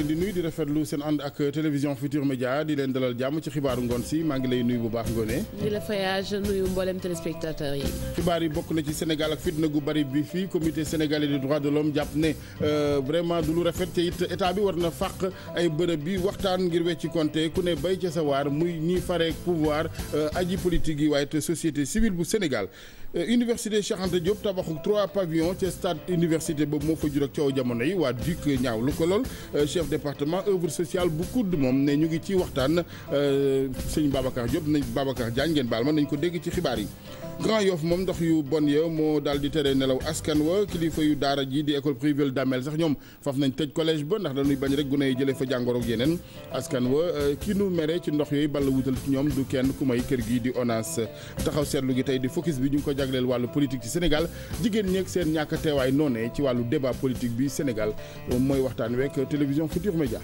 di nuyu di rafetlu seen ànd ak télévision Futur Média di leen dalal jàmm ci xibaaru ngoon si maa ngi lay nuyu bu baax Ngoné. di la fayage nuyu mboolem téléspectateurs yi. xibaar yi bokk na ci Sénégal ak fitna gu bari bi fii comité sénégalais des droits de l'homme jàpp ne vraiment du lu rafet te it état bi war na fàq ay bërëb bi waxtaan ngir wecci konte ku ne bay ca sa waar muy ñi fare pouvoir aji politique yi waaye te société civile bu Sénégal. Université Cheikh Anta Diop tabaxu 3 pavillons ca stade université boobu moo fa jur ak coow jamono yi waa DUC ñaaw lu ko lool chef département œuvre sociale bu kudd moom ne ñu ngi ci waxtaan sëñ Babacar Diop nañ Babacar Diagne ngeen baal ma nañ ko dégg ci xibaar yi. Grand Yoff moom ndox yu bon ya moo daal di tere nelaw askan wa kilifa yu daara ji di école privée Damel sax ñoom faf nañ tëj collège ba ndax dañuy bañ rek gune yi jëlee fa jàngoro ak yeneen askan wa ki nu mere ci ndox yooyu balla wutal ci ñoom du kenn ku may kër gi di ONAS taxaw seetlu gi tey di focus bi ñu ngi ko jagleel wàllu politique ci Sénégal jigéen ñeeg seen ñàkk a teewaay noonee ci wàllu débat politique bi Sénégal mooy waxtaan week télévision Futur Média.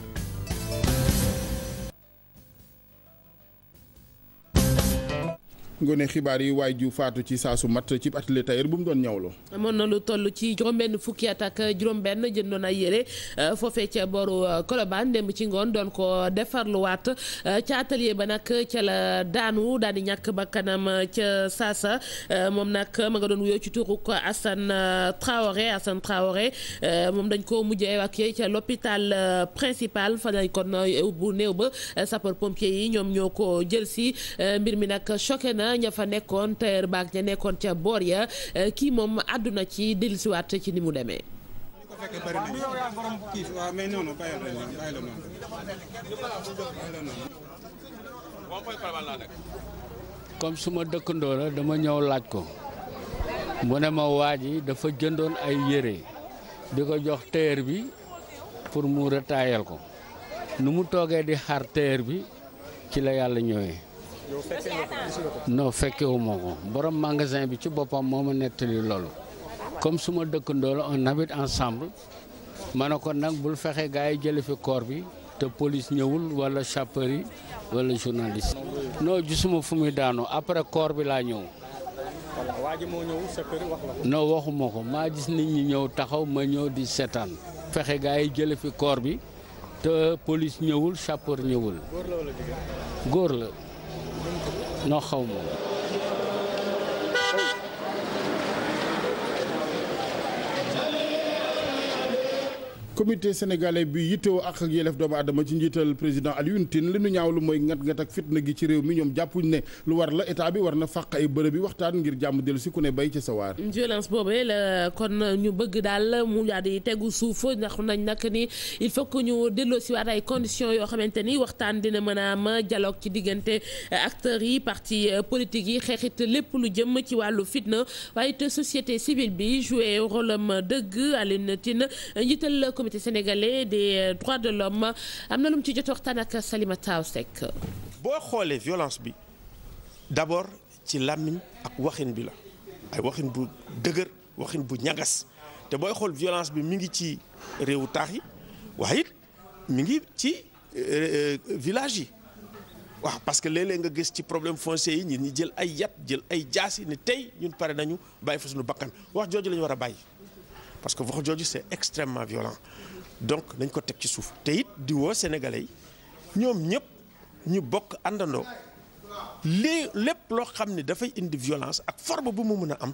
Ngoné xibaar yi waay ju faatu ci saasu mat ci atelier tailleur bu mu doon ñawloo. amoon na lu toll ci juróom-benn fukki at ak juróom-benn jëndoon ay yére foofee ca booru Colobane démb ci ngoon doon ko defarluwaat ca atelier ba nag ca la daanu daal di ñàkk ba kanam ca saasa moom nag ma nga doon wuyoo ci turu ko Assane Traoré moom dañ ko mujjee évacué ca l'hôpital principal fa nañ kon bu néew ba sapeur pompier yi ñoom ñoo ko jël si mbir mi nag choqué na ña fa nekkoon tailleur baag ña nekkoon ca boor ya kii moom àdduna ci dellusiwaat ci ni mu demee. comme suma dëkkandoo la dama ñëw laaj ko mu ne ma waa ji dafa jëndoon ay yére di ko jox tailleur bi pour mu retaayal ko nu mu toogee di xaar tailleur bi ci la yàlla ñëwee. non fekkewuma ko borom magasin bi ci boppam moo ma nettali loolu comme suma dëkkandoo la on habite ensemble ma ne ko nag bul fexe gars yi jële fi corps bi te police ñëwul wala sapeur yi wala journaliste. non gisuma fu muy daanoo après corps bi laa ñëw. waa ji moo ñëw sapeur wax la ko. non waxuma ko maa gis nit ñi ñëw taxaw ma ñëw di seetaan. fexe gars yi jële fi corps bi te police ñëwul sapeur ñëwul. góor la wala jigéen. góor la. noo xaw ma. comité sénégalais bi yittewoo ak yelleef doomu aadama ci njiital président Alioune Tine li nu ñaawlu mooy ngat-ngat ak fitna gi ci réew mi ñoom jàppuñ ne lu war la état bi war na fàq ay bërëb bi waxtaan ngir jàmm dellu si ku ne bay ca sa waar. violence boobee la kon ñu bëgg daal mu daal di tegu suuf ndax nañ nag ni il faut que ñu delloo si waat ay conditions yoo xamante ni waxtaan dina mën a am dialogue ci diggante acteurs yi parti politique yi xeexit lépp lu jëm ci wàllu fitna waaye it société civile bi joué rôle am dëgg Alioune Tine njiital comité sénégalais des droits de l'homme am na lu mu ci jot waxtaan ak Salimata Seck. boo xoolee violence bi d'abord ci làmmiñ ak waxin bi la ay waxin bu dëgër waxin bu ñagas te booy xool violence bi mi ngi ci réewu taax yi waaye it mi ngi ci village yi waaw parce que léeg-léeg nga gis ci problème foncier yi ñi jël ay yat jël ay jaasi ne tey ñun pare nañu bàyyi fa suñu bakkan wax jooju la ñu war a bàyyi. parce que wax jooju c'est extrêmement violent donc nañ ko teg ci suuf te it di woo sénégalais yi ñoom ñëpp ñu bokk àndandoo lépp loo xam ne dafay indi violence ak forme bu mu mën a am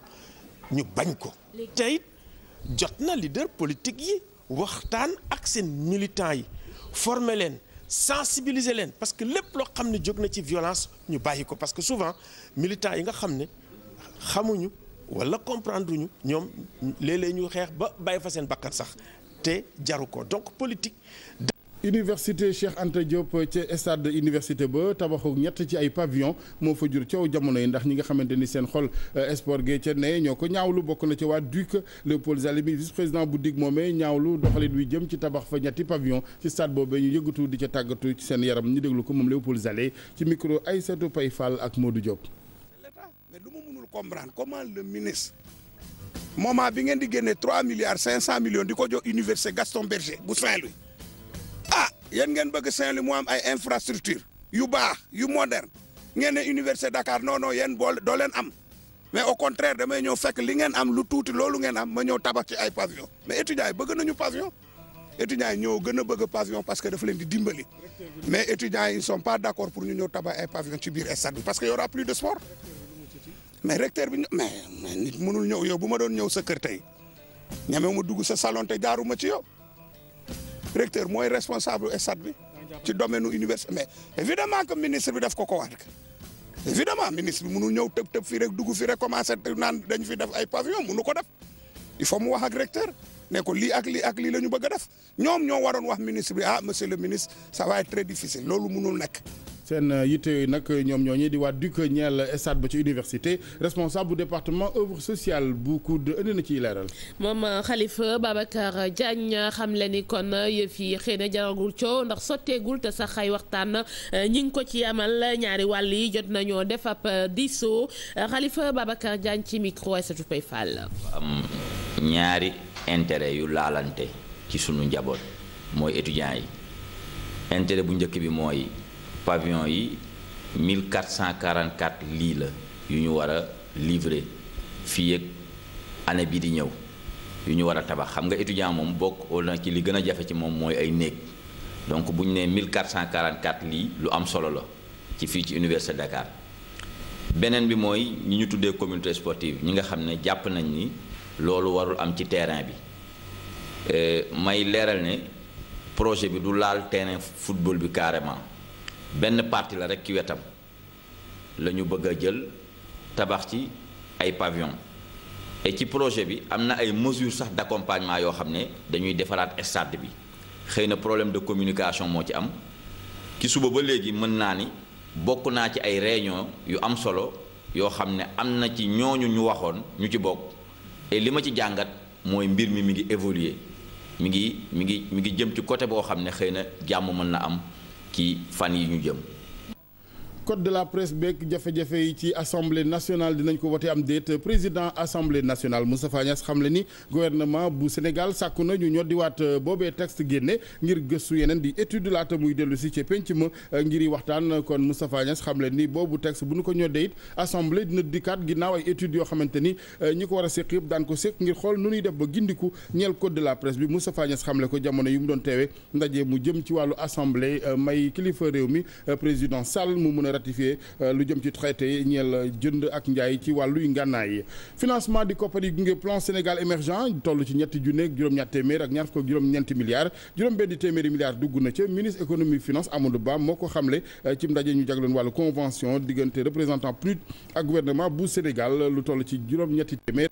ñu bañ ko. te it jot na leader politique yi waxtaan ak seen militants yi former leen sensibiliser leen parce que lépp loo xam ne jóg na ci violence ñu bàyyi ko parce que souvent militants yi nga xam ne xamuñu. wala comprendre ñu ñoom léeg-léeg ñu xeex ba bàyyi fa seen bakkan sax te jaru ko donc politique. université Cheikh Anta Diop ca stade université ba tabaxu ñett ci ay pavillon moo fa jur coow jamono yi ndax ñi nga xamante ni seen xol sport gee ca ne ñoo ko ñaawlu bokk na ca waa DUC Léopold Zalimi vice président bu dig moomee ñaawlu doxalin wi jëm ci tabax fa ñetti pavillon ci stade boobee ñu yëngatu di ca tàggatu ci seen yaram ñu déglu ko moom Léopold Zalé ci micro Aïssatou Paye Fall ak Modou Diop. mais lu ma mënul comprendre comment le ministre moment bi ngeen di génne 3 milliards 500 millions di ko jox université Gaston Berger bu Saint-Louis yéen ngeen bëgg Saint-Louis mu am ay infrastructure yu baax yu moderne ngeen ne université Dakar non non yéen doo leen am mais au contraire damay ñëw fekk li ngeen am lu tuuti loolu ngeen am ma ñëw tabax ci ay pavillon mais étudiants yi bëgg nañu pavillon étudiants yi ñoo gën a bëgg pavillon parce que dafa leen di dimbali mais étudiants yi ils sont pas d'accord pour ñu ñëw tabax ay pavillon ci biir stade bi parce que y aura plus de sport mais recteur bi mais nit mënul ñëw yow bu ma doon ñëw sa kër tey ñame ma dugg sa salon te jaaruma ci yow recteur mooy responsable stade bi ci domaine université mais évidemment que ministre bi daf ko wax rek évidemment ministre bi mënul ñëw tëb fii rek dugg fii rek commencé naan dañ fi def ay pavillon mënu ko def il faut mu wax ak recteur ne ko lii ak lii la ñu bëgg a def ñoom ñoo waroon wax ministre bi monsieur le ministre ça va être très difficile loolu mënul nekk. seen yitte yooyu nag ñoom ñooñu di waa DUC ñeel stade ba ci université responsable bu département œuvre sociale bu COUD indi na ciy leeral. moom Khalifa Babacar Diagne xam le ni kon yëf yi xëy na jaragul coow ndax sotteegul te sax ay waxtaan ñi ngi ko ci amal ñaari wàll yi jot nañoo def ab diisoo Khalifa Babacar Diagne ci micro Aïssatou Pay Fall. am ñaari intérêt yu laalante ci sunu njaboot mooy étudiants yi intérêt bu njëkk bi mooy. pavillon yi 1444 lits la yu ñu war a livrer fii ak année bii di ñëw yu ñu war a tabax xam nga étudiant moom bokk na ci li gën a jafe ci moom mooy ay néeg donc bu ñu nee 1444 lits lu am solo la ci fii ci Université de Dakar beneen bi mooy ñi ñu tuddee communauté sportive ñi nga xam ne jàpp nañ ni loolu warul am ci terrain bi may leeral ne projet bi du laal terrain football bi carrément. benn partie la rek ci wetam la ñu bëgg a jël tabax ci ay pavillon et ci projet bi am na ay mesures sax d'accompagnement yoo xam ne dañuy defaraat stade bi xëy na problème de communication moo ci am ci suba ba léegi mën naa ni bokk naa ci ay réunion yu am solo yoo xam ne am na ci ñooñu ñu waxoon ñu ci bokk et li ma ci jàngat mooy mbir mi ngi évoluer mi ngi jëm ci côté boo xam ne xëy na jàmm mën na am ci fan yi ñu jëm. code de la presse beeg jafe-jafe yi ci assemblée nationale dinañ ko wote am déet président assemblée nationale Moustapha Niasse xamle ni gouvernement bu Sénégal sàkku na ñu ñoddiwaat boobee texte génne ngir gëstu yeneen di étude laata muy dellu si ci penc ma ngir waxtaan kon Moustapha Niasse xamle ni boobu texte bu ñu ko ñoddee it assemblée dina dikkaat ginnaaw ay études yoo xamante ni ñi ko war a séq yëpp daan ko séq ngir xool nu ñuy def ba gindiku ñeel code de la presse bi Moustapha Niasse xamle ko jamono yu mu doon teewee ndaje mu jëm ci wàllu assemblée may kilifa réew mi président Sall mu mën a ratifié lu jëm ci traité ñeel jënd ak njaay ci wàllu ngànnaay financement di koppar yi gunge plan Sénégal émergent toll ci ñetti junne ak juróom-ñaar téeméer ak ñaar fukk ak juróom-ñeenti milliards juróom-benn téeméeri milliards dugg na ca ministre économie finance Amadou Ba moo ko xamle ci ndaje ñu jagloon wàllu convention diggante représentant PNUD ak gouvernement bu Sénégal lu toll ci juróom-ñetti téeméer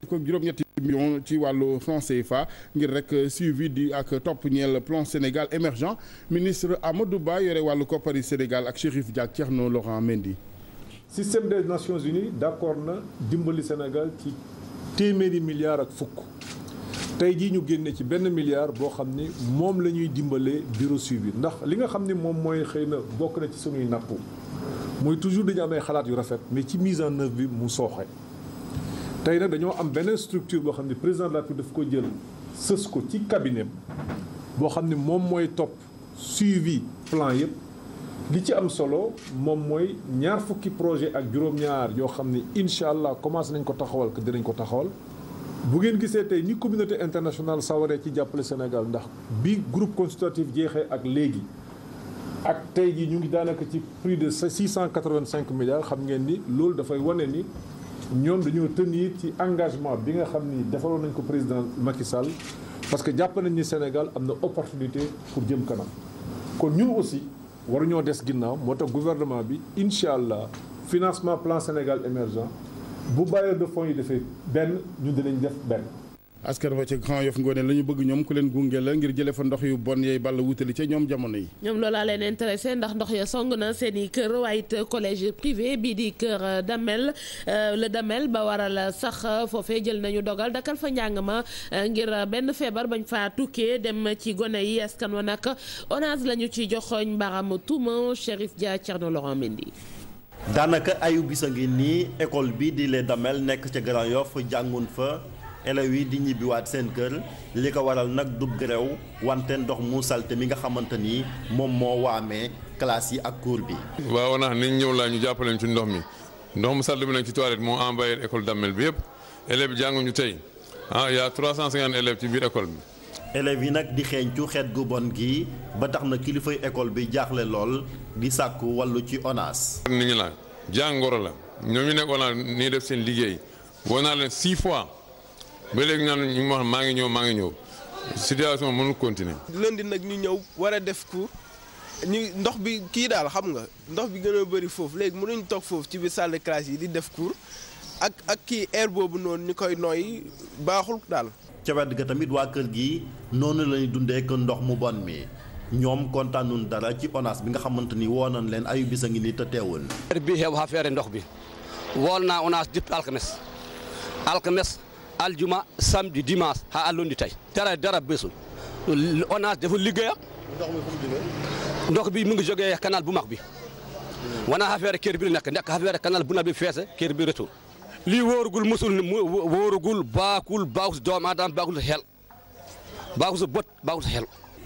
ko juróom-ñetti millions ci wàllu franc CFA ngir rek suivi di ak topp ñeel plan Sénégal émergent ministre Amadou Ba yore wàllu koppari Sénégal ak Chérif Dia ak Thierno Laurent Mendy. système des Nations Unies d'accord na dimbali Sénégal ci téeméeri milliards ak fukk tey jii ñu génne ci benn milliard boo xam ni moom la ñuy dimbalee bureau suivi ndax li nga xam ni moom mooy xëy na bokk na ci sunuy nappu mooy toujours dañu am ay xalaat yu rafet mais ci mise en œuvre bi mu sooxe. tey nag dañoo am beneen structure boo xam ne président de la République daf ko jël sës ko ci cabinet boo xam ne moom mooy topp suivi plan yëpp li ci am solo moom mooy ñaar fukki projet ak juróom-ñaar yoo xam ne incha allah commencé nañ ko taxawal que dinañ ko taxawal bu ngeen gisee tey ni communauté internationale sawaree ci jàppale Sénégal ndax bi groupe consultatif jeexee ak léegi ak tey jii ñu ngi daanaka ci plus de 685 milliards xam ngeen ni loolu dafay wane ni ñoom dañoo tenir ci engagement bi nga xam ni defaloon nañ ko président Macky Sall parce que jàpp nañ ni Sénégal am na opportunité pour jëm kanam kon ñun aussi waruñoo des ginnaaw moo tax gouvernement bi incha allah financement plan Sénégal émergent bu bailleur de fonds yi defee benn ñun dinañ def benn. askan wa ca Grand Yoff ngoone la ñu bëgg ñoom ku leen gunge la ngir jële fa ndox yu bon yey ball wutali ca ñoom jamono yi. ñoom loolaa leen intéressé ndax ndox ya song na seen i kër waaye it collège privé bii di kër Damel le Damel ba waral sax foofee jël nañu dogal dakal fa njàng ma ngir benn feebar bañ faa tukkee dem ci gone yi askan wa nag ONAS la ñu ci joxoñ baram tuuma Chérif Dia Thierno Laurent Mendy. daanaka ayu bisa ngi nii école bi di le Damel nekk ca Grand Yoff jàngun fa. élèves yi di ñibbiwaat seen kër li ko waral nag dub grève wante ndox mu salte mi nga xamante ni moom moo waamee classe yi ak cours bi. waaw nax nañ ñëw laa ñu jàppale ci ndox mi ndox mu salte bi nag ci toilette moo envahir école Damel bi yëpp élèves yi jànguñu tey y a 350 élèves ci biir école bi élèves yi nag di xeeñcu xeet gu bon gi ba tax na kilifay école bi jaaxle lool di sàkku wàllu ci ONAS. nit ñi la jàngoro la ñoom ñu nekk ONAS nii def seen liggéey woo naa leen 6 fois ba léegi naan ñu ma wax maa ngi ñëw situation mënul continuer. lundi nag ñu ñëw war a def cours ñu ndox bi kii daal xam nga ndox bi gën a bëri foofu léegi mënuñ toog foofu ci biir salle de classe yi di def cours ak kii air boobu noonu ñu koy nooy baaxul daal. ca wet ga tamit waa kër gi noonu lañuy dundee ko ndox mu bon mi ñoom kontaanuñ dara ci ONAS bi nga xamante ni woo nañ leen ayu bis a ngi nii te teewul. bi xew affaire ndox bi wool naa ONAS depuis alxames aljuma samedi dimanche ha allundi tey dara bésul ONAS dafa liggéeyam. ndox bi mu ngi jógee canal bu mag bi wana affaire kër bi nekk affaire canal bu mag bi feese kër bi retour lii wóorugul baaxul si doomu aadama baaxul sa xel baaxul sa bët baaxul sa xel.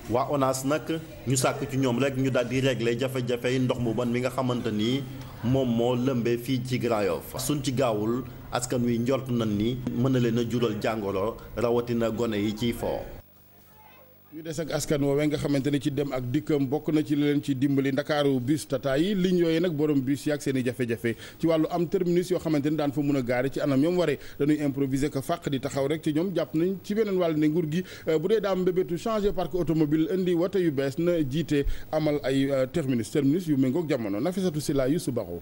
waa ONAS nag ñu sàkk ci ñoom rek ñu daal di régler jafe-jafe yi ndox mu bon mi nga xamante ni moom moo lëmbee fii ci Grand Yoff suñ ci gaawul askan wi njort nañ ni mën na leen a jural jàngoro rawatina gone yi ciy foo. ñu des ak askan woowee nga xamante ni ci dem ak dikkam bokk na ci leen ci dimbali ndakaaru bus tata yi ligne yooyu nag borom bus yi ak seen i jafe-jafe ci wàllu am terminus yoo xamante ni daan fa mun a gaare ci anam ñoom waree dañuy improviser ko fàq di taxaw rek ci ñoom jàpp nañ ci beneen wàll ne nguur gi bu dee daam mbébétu changer parc automobile indi wote yu bees na jiite amal ay terminus yu méngoog jamono Nafissatou Sylla Youssou Baro.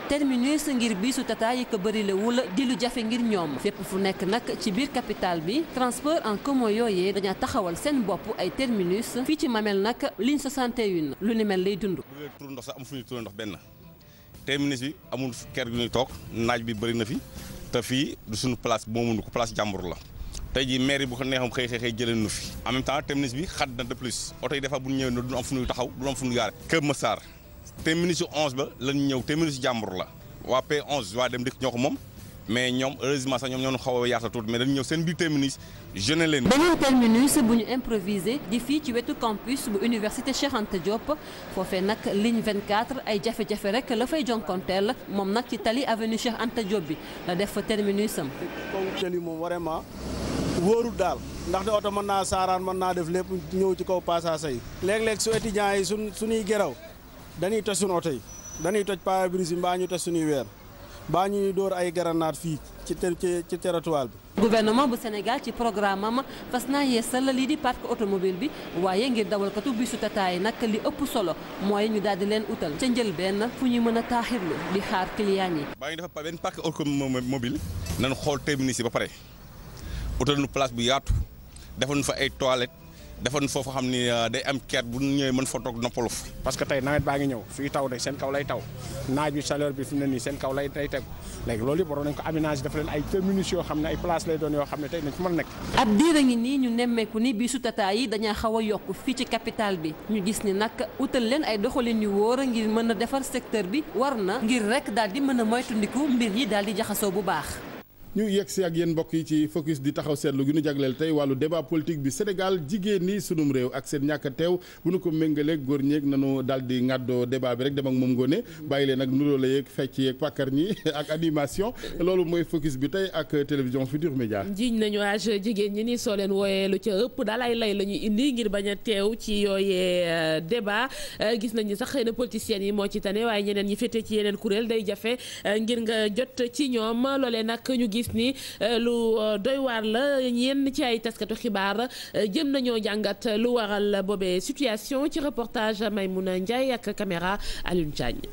terminus ngir bisu tata yi ko bërilewul di lu jafe ngir ñoom fépp fu nekk nag ci biir capitale bi transport en commun yooyee dañaa taxawal seen bopp ay terminus fii ci Mamel nag ligne 61 lu ni mel lay dund. bu dee tur ndox sax amul fu ñuy tur ndox benn terminus bi amul kër gu ñuy toog naaj bi bëri na fi te fii du suñu place moomuñu ko place jàmbur la tey jii maire bu ko neexam xëy jëlee nu fi en même temps terminus bi xat na de plus oto yi dafa bu ñu ñëwee du am fu ñuy taxaw du am fu ñuy gaare. Kër Massar terminus 11 ba lañu ñëw terminus jàmbur la waa P11 waa dem dëkk ñoo ko moom mais ñoom heureusement sax ñoom ñoo xaw a yaata tuuti mais dañu ñëw seen biir terminus jeune leen. beneen terminus bu ñu improvisé di fii ci wetu campus bu université Cheikh Anta Diop foofee nag ligne 24 ay jafe-jafe rek la fay jonkonteel moom nag ci tali avenue Cheikh Anta Diop bi la def fa terminus am. kaw tali moom vraiment wóorul daal ndaxte oto mën naa saaraan mën naa def lépp ñëw ci kaw passage yi. léeg-léeg su étudiants yi suñuy geraw dañuy toj suñu oto yi dañuy toj pare-brise yi mbaa ñu toj suñuy weer mbaa ñuy dóor ay grenade fii ci territoire bi. gouvernement bu Sénégal ci programme am fas naa yeesal lii di parc automobile bi waaye ngir dawalkatu bisu tata yi nag li ëpp solo mooy ñu daal di leen utal ca njëlbeen fu ñu mën a taaxirlu di xaar client yi. baa ngi dafa benn parc automobile nañu xool terminus yi ba pare utal nu place bu yaatu defal nu fa ay toilettes. dafa foofu xam ni day am keet bu ñëwee mën fa toog noppalu fa. parce que tey nawet baa ngi ñëw fii taw de seen kaw lay taw naaj bi chaleur bi fi mu ne nii seen kaw lay tegu léegi loolu yëpp waroon nañ ko aménagé dafa leen ay terminus yoo xam ne ay place lay doon yoo xam ne tey nañ fi mën a nekk. ab diir a ngi nii ñu nemmeeku ni bisu tata yi dañaa xaw a yokk fii ci capitale bi ñu gis ni nag utal leen ay doxalin yu wóor ngir mën a defar secteur bi war na ngir rek daal di mën a moytandiku mbir yi daal di jaxasoo bu baax. ñu yegg si ak yéen mbokk yi ci focus di taxaw seetlu gi ñu jagleel tey wàllu débat politique bi Sénégal jigéen ñi sunum réew ak seen ñàkk a teew bu nu ko méngaleeg góor ñeeg nanu daal di ŋàddoo débat bi rek dem ak moom ngoone bàyyi leen ak nuroo la yeeg fecc yeeg pàkkar ñi ak animation loolu mooy focus bi tey ak télévision Futurs Médias. jiiñ nañu âge jigéen ñi ni soo leen wooyee lu ca ëpp daal ay lay la ñuy indi ngir bañ a teew ci yooyee débat gis nañu sax xëy na politiciens yi moo ci tane waaye ñeneen ñi féete ci yeneen kuréel day jafe ngir nga jot ci ñoom loolee nag ñu gis ni lu doy waar la ñenn ci ay taskatu xibaar jëm nañoo jàngat lu waral boobee situation ci reportage Maymouna Ndiaye ak caméra Alioune Diagne.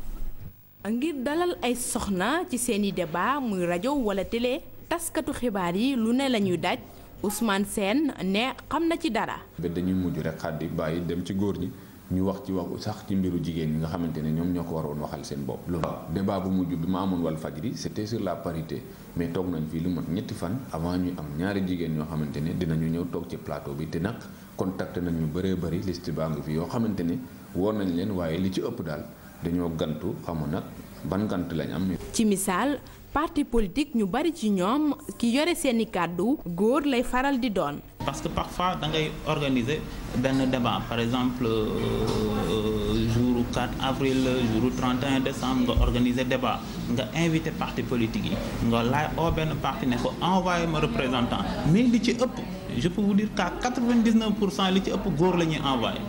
ngir dalal ay soxna ci seeni débat muy rajo wala télé taskatu xibaar yi lu ne la ñuy daj Ousmane Sène ne xam na ci dara. ba dañuy mujj rek xaddi bàyyi dem ci góor ñi. ñu wax ci waxu sax ci mbiru jigéen ñi nga xamante ne ñoom ñoo ko waroon waxal seen bopp. loolu débat bu mujj bi ma amoon Walfadjri c'était sur la parité mais toog nañ fii lu mat ñetti fan avant ñu am ñaari jigéen ñoo xamante ne dinañu ñëw toog ci plateau bi te nag contacté nañ ñu bëree bëri liste baa ngi fi yoo xamante ne woor nañ leen waaye li ci ëpp daal dañoo gantu xamu nag ban gant lañ am. ci misaal parti politique ñu bari ci ñoom ki yore seeni kàddu góor lay faral di doon. parce que parfois da ngay organiser benn débat par exemple jour 4 avril jour 31 décembre nga organiser débat nga invité parti politique yi nga laaj oo benn parti ne ko envoyé ma représentant mais li ci ëpp je peux vous dire qu'à 99% li ci ëpp góor la ñuy envoyé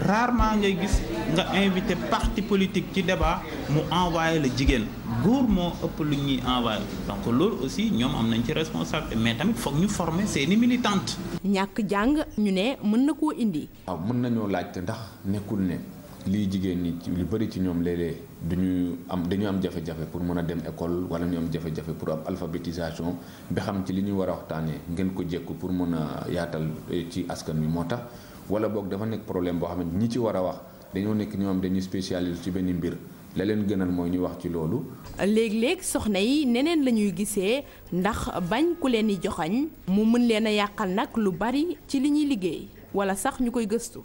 rarement ngay gis nga invité parti politique ci débat mu envoyé la jigéen góor moo ëpp lu ñuy envoyé donc loolu aussi ñoom am nañ ci responsabilité mais tamit foog ñu former seeni militante ñàkk jàng ñu ne mën na koo indi. waaw mën nañoo laajte ndax nekkul ne lii jigéen ñi lu bëri ci ñoom léeg-léeg dañu am jafe-jafe pour mën a dem école wala ñu am jafe-jafe pour am alphabétisation bi xam ci li ñuy war a waxtaanee ngeen ko jekku pour mën a yaatal ci askan wi moo tax wala boog dafa nekk problème boo xam ne ñi ci war a wax dañoo nekk ñoom dañuy spécialisé ci benn mbir la leen gënal mooy ñu wax ci loolu. léeg-léeg soxna yi neneen la ñuy gisee ndax bañ ku leen di joxañ mu mën leen a yàqal nag lu bari ci li ñuy liggéey wala sax ñu koy gëstu.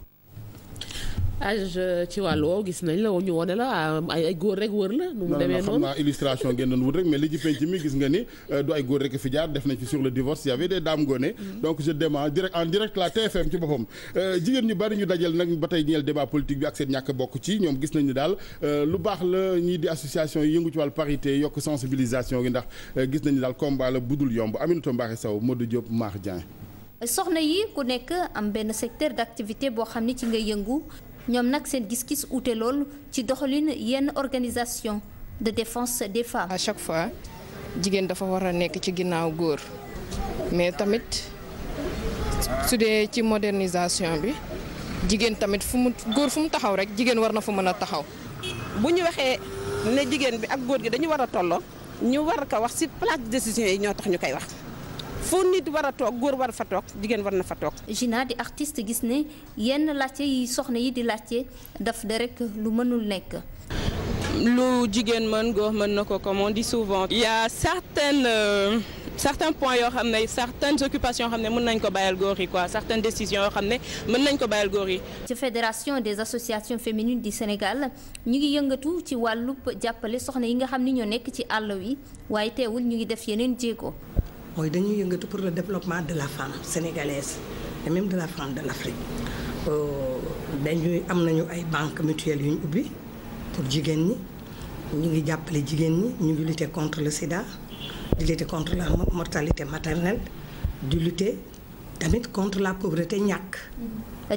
age ci wàllu woowu gis nañ la ñu wone la ay góor rek wër la. nu mu demee noonu xam naa illustration ngeen doon wut rek mais li ci penc mi gis nga ni du ay góor rek fi jaar def nañ fi sur le divorce y avait des dames ngoné donc je demande en direct la TFM ci boppam jigéen ñu bari ñu dajal nag ba tey ñeel débat politique bi ak seen ñàkk bokk ci ñoom gis nañ ni daal lu baax la ñii di association yi yëngu ci wàllu parité yokk sensibilisation gi ndax gis nañ ni daal combat la budul yomb Aminata Mbaxe Sow Modou Diop Mar Dieng. soxna yi ku nekk am benn secteur d'activité boo xam ni ci ngay yëngu. ñoom nag seen gis-gis uute lool ci doxalin yenn organisation de défense des femmes. à chaque fois jigéen dafa war a nekk ci ginnaaw góor mais tamit su dee ci modernisation bi jigéen tamit góor fu mu taxaw rek jigéen war na fa mën a taxaw. bu ñu waxee ne jigéen bi ak góor gi dañu war a tolloo ñu war ko wax ci place de décision yi ñoo tax ñu koy wax. fu nit war a toog góor war fa toog jigéen war na fa toog. Gina di artiste gis ne yenn laajte yi soxna yi di laajte daf de rek lu mënul nekk. lu jigéen mën góor mën na ko comme on dit souvent. il y a certains points yoo xam ne certaines occupations yoo xam ne mën nañ ko bàyyal góor yi quoi certaines décisions yoo xam ne mën nañ ko bàyyal góor yi. ci fédération des associations féminines du Sénégal ñu ngi yëngatu ci wàllub jàppale soxna yi nga xam ni ñoo nekk ci àll wi waaye teewul ñu ngi def yeneen jéego. mooy dañuy yëngatu pour le développement de la femme sénégalaise et même de la femme de l'Afrique am nañu ay banques mutuelles yu ñu ubbi pour jigéen ñi ñu ngi jàppale jigéen ñi ñu ngi lutter contre le sida di lutter contre la mortalité maternelle di lutter tamit contre la pauvreté ñàkk.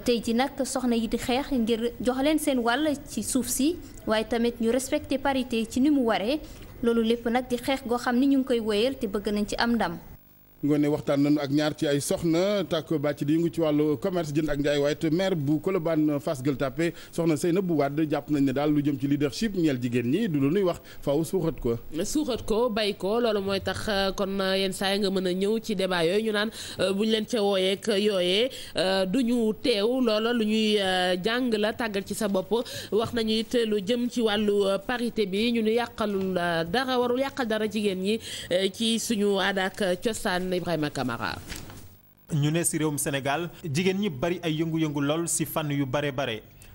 tey ji nag soxna yi di xeex ngir jox leen seen wàll ci suuf si waaye tamit ñu respecter parité ci ni mu waree. loolu lépp nag di xeex goo xam ni ñu ngi koy wéyal te bëgg nañ ci am ndam. ngoone waxtaan nañu ak ñaar ci ay soxna Tako Bàcc di yëngu ci wàllu commerce jënd ak njaay waaye te maire bu Colobane Fass Gueule Tapée soxna Seynabou Wade jàpp nañ ne daal lu jëm ci leadership ñeel jigéen ñi du lu nuy wax faaw suuxat ko bay ko loolu mooy tax kon yenn saa yi nga mën a ñëw ci débat yooyu ñu naan bu ñu leen ca wooyeek yooyee du ñu teew loola lu ñuy jàng la tàggat ci sa bopp wax nañu it lu jëm ci wàllu parité bi ñu ni yàqalul dara warul yàqal dara jigéen ñi ci suñu aada ak cosaan Ibrahima Camara. ñu ne ci réewum Sénégal jigéen ñi bari ay yëngu-yëngu lool ci fànn yu bare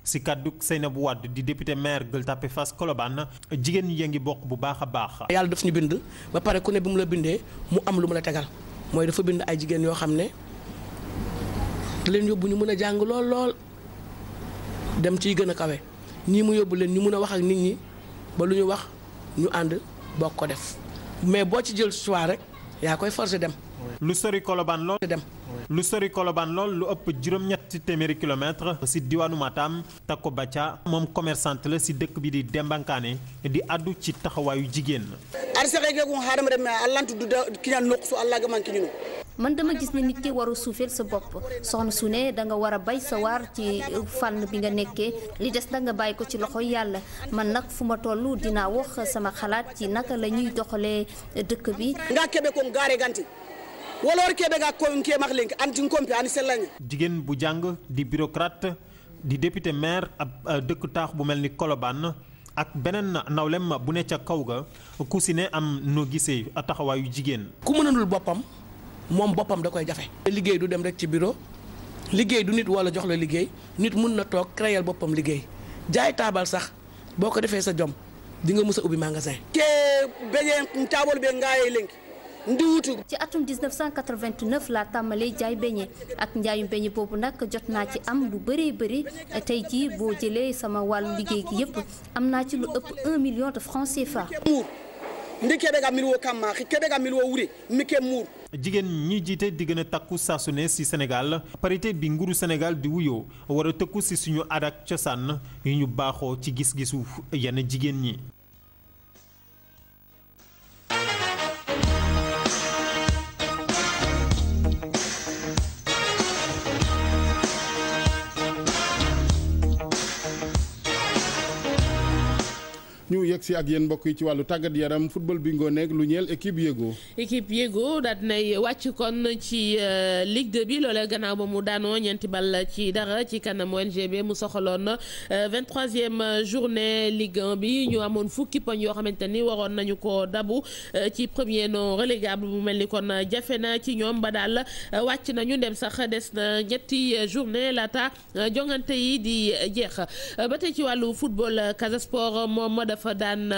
ci kàddu Seynabou Wade di député maire Gueule Tapée Fass Colobane jigéen ñi ngi bokk bu baax a baax. yàlla daf ñu bind ba pare ku ne bi mu la bindee mu am lu mu la tegal mooy dafa bind ay jigéen yoo xam ne leen yóbbu ñu mën a jàng lool dem ciy gën a kawe ñii mu yóbbu leen ñu mën a wax ak nit ñi ba lu ñu wax ñu ànd bokk ko def mais boo ci jël choix rek. yaa koy forcé dem. lu sori Colobane lool dem. lu sori Colobane lool lu ëpp juróom-ñetti téeméeri kilomètre ci diwaanu Matam Tako Bàcca moom commerçante la ci dëkk bi di Dembankaane di addu ci taxawaayu jigéen. man dama gis ne nit ki waru suufeel sa bopp soxna su ne da nga war a bay sa waar ci fànn bi nga nekkee li des da nga bàyyi ko ci loxo yàlla man nag fu ma toll dinaa wax sama xalaat ci naka la ñuy doxalee dëkk bi. nga kebe ko gaare ganti woloor kebe ga ko nke max lenk anti kompi ani sellañ. jigéen bu jàng di bureaucrate di député maire ab dëkk taax bu mel ni Colobane ak beneen nawlem bu ne ca kaw ga ku si ne am noo gisee taxawaayu jigéen. ku mënalul boppam. moom boppam da koy jafe. liggéey du dem rek ci bureau liggéey du nit wala jox la liggéey nit mun na toog créer boppam liggéey jaay taabal sax boo ko defee sa jom di nga mës a ubbi magasin. ke beñe taabal be ngaaye lenk ndi wuti. ci atum 1989 laa tàmbalee jaay beñe ak njaayu beñe boobu nag jot naa ci am lu bëree bëri tey jii boo jëlee sama wàllu liggéey gi yëpp am naa ci lu ëpp 1 million de francs CFA. ndi kebe ga milwo kamma kebe ga milwo wuri mi ke muur. jigéen ñi jiite di gën a takku saa su ne ci Sénégal parité bi nguuru Sénégal di wuyoo war a tëkku ci suñu aada ak cosaan yu ñu baaxoo ci gis-gisu yenn jigéen ñi. ñu yegg si ak yéen mbokk yi ci wàllu tàggat yaram football bi ngoo nekk lu ñeel équipe yéego daal dinay wàcc kon ci Ligue 2 bi loolee gannaaw ba mu daanoo ñeenti bal ci dara ci kanam ONGB mu soxaloon 23e journée Ligue 1 bi ñu amoon fukki poñ yoo xamante ni waroon nañu ko dabu ci premier non relégable mu mel ni kon jafe na ci ñoom ba daal wàcc nañu dem sax des na ñetti journée laata jongante yi di jeex ba tey ci wàllu football Casa Sport moom dafa daan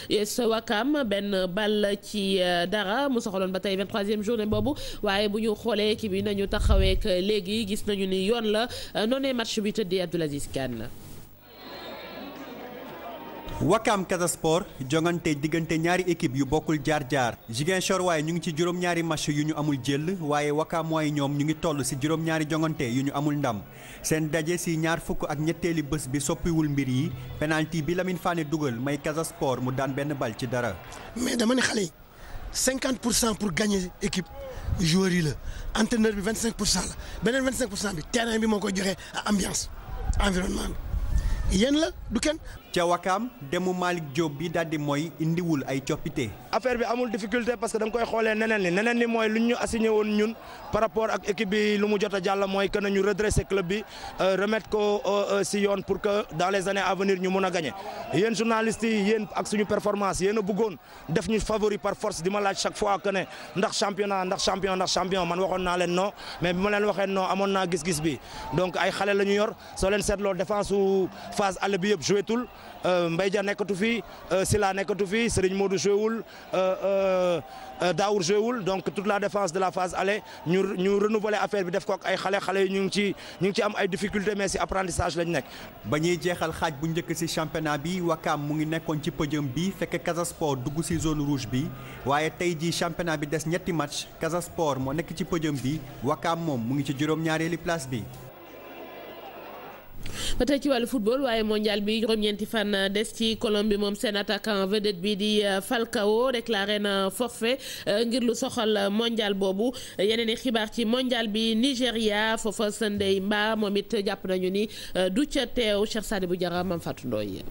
US Ouakam benn bal ci dara mu soxaloon ba tey 23e journée boobu waaye bu ñu xoolee kii bi nañu taxaweek léegi gis nañu ni yoon la noonee match bi tëddee Abdoul Aziz Kane. Ouakam Casa Sport jongante diggante ñaari équipe yu bokkul jaar-jaar Ziguinchor waaye ñu ngi ci juróom-ñaari match yu ñu amul jël waaye Ouakam waaye ñoom ñu ngi toll ci juróom-ñaari jongante yu ñu amul ndam seen daje ci ñaar fukk ak ñetteeli bés bi soppiwul mbir yi penalty bi Lamine Fane dugal may Casa Sport mu daan benn bal ci dara. mais dama ne xale yi 50% pour gagner équipe joueurs yi la entraîneur bi 25% la beneen 25% bi terrain bi moo koy joxe ambiance environnement bi yéen la du kenn. ca Ouakam demu Malick Diop bi daldi mooy indiwul ay coppite. affaire bi amul difficulté parce que da nga koy xoolee neneen ni mooy lu ñu assigné woon ñun par rapport ak équipe bi lu mu jot a jàll mooy que nañu redresser club bi remettre ko si yoon pour que dans les années à venir ñu mun a gagner yéen journalistes yi yéen ak suñu performance yéen a bëggoon def ñu favori par force di ma laaj chaque fois que ne ndax champion man waxoon naa leen non mais bi ma leen waxee non amoon naa gis-gis bi donc ay xale la ñu yor soo leen seetloo défense su phase aller bi yëpp joué tul Mbaye Dia nekkatu fi Sila nekkatu fi Serigne Modou joué wul Daour joué wul donc toute la défense de la phase aller ñu renouveler affaire bi def ko ak ay xale yi ñu ngi ci am ay difficultés mais ci apprentissage lañ nekk. ba ñuy jeexal xaaj bu njëkk ci championnat bi Ouakam mu ngi nekkoon ci podium bi fekk Casa Sport dugg ci zone rouge bi waaye tey jii championnat bi des ñetti match Casa Sport moo nekk ci podium bi Ouakam moom mu ngi ci juróom-ñaareeli place bi. ba tey ci wàllu football waaye mondial bi juróom-ñeenti fan des ci Colombie moom seen attaquant vedette bi di Falcao déclaré na forfait ngir lu soxal mondial boobu yeneen i xibaar ci mondial bi Nigéria foofa Sunday Mba moom it jàpp nañu ni du ca teew Cheikh Sadibou Diarra Mame Fatou Ndoye.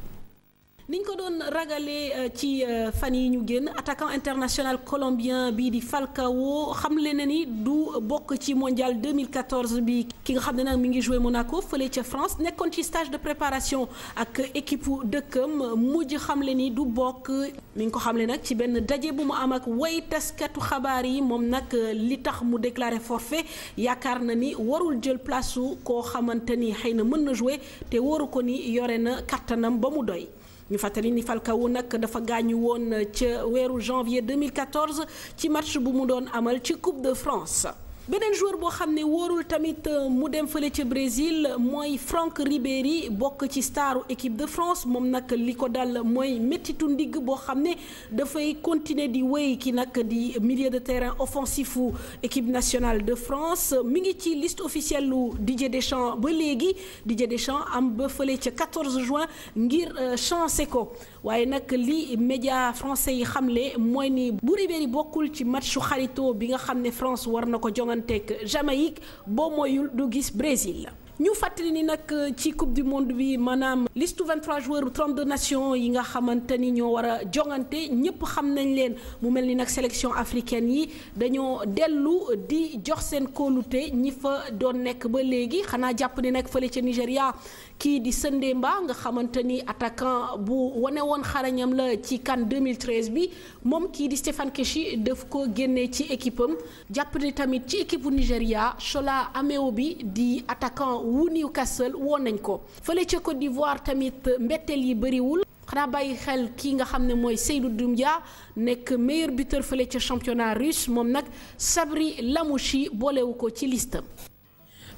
niñ ko doon ragalee ci fan yi ñu génn attaquant international colombien bii di Falcao xamle na ni du bokk ci mondial 2014 bi ki nga xam ne nag mi ngi joué Monaco fële ca France nekkoon ci stage de préparation ak équipe dëkkam mujj xamle ni du bokk mi ngi ko xamle nag ci benn daje bu mu am ak way taskatu xabaar yi moom nag li tax mu déclaré forfait yaakaar na ni warul jël place su koo xamante ni xëy na mën na joué te waru ko ni yore na kattanam ba mu doy. ñu fàttali ni Falcao nag dafa gaañu woon ca weeru janvier 2014 ci match bu mu doon amal ci Coupe de France. beneen joueur boo xam ne wóorul tamit mu dem fële ca Brésil mooy Franck Ribéry bokk ci staru équipe de France moom nag li ko dal mooy méttitu ndigg boo xam ne dafay continuer di wéy ki nag di milieu de terrain offensif u équipe nationale de France mi ngi ci liste officielle lu Didier Deschamps ba léegi Didier Deschamps am ba fële ca 14 juin ngir chancé ko waaye nag li média français yi xamle mooy ni bu Ribéry bokkul ci matchu xarito bi nga xam ne France war na ko jonganteeg Jamaïque boo moyul du gis Brésil. ñu fàttali ni nag ci coupe du monde bi maanaam liste 23 joueurs 32 nations yi nga xamante ni ñoo war a jongante ñëpp xam nañ leen mu mel ni nag sélection africaine yi dañoo dellu di jox seen kóolute ñi fa doon nekk ba léegi xanaa jàpp ni nag fële ca Nigéria kii di Sunday Mba nga xamante ni attaquant bu wane woon xarañam la ci CAN 2013 bi moom kii di Stéphane Keshi daf ko génnee ci équipe am jàpp ni tamit ci équipe bu Nigéria Shola Ameobi di attaquant wu Newcastle woon nañ ko fële ca Côte d'Ivoire tamit mbetteel yi bëriwul xanaa bàyyi xel kii nga xam ne mooy Seydou Doumbia nekk meilleur buteur fële ca championnat russe moom nag Sabri Lamouchi boolewu ko ci listam.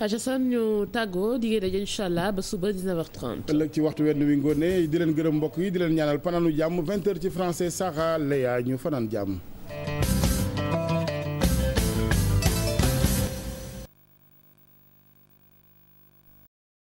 Jason ñu tàggoo di ngeen daje incha allah ba suba 19h30. ëllëg ci waxtu wenn wi ngoone di leen gërëm mbokk yi di leen ñaanal fanaanu jàmm 20h ci français Sara Leya ñu fanaan jàmm.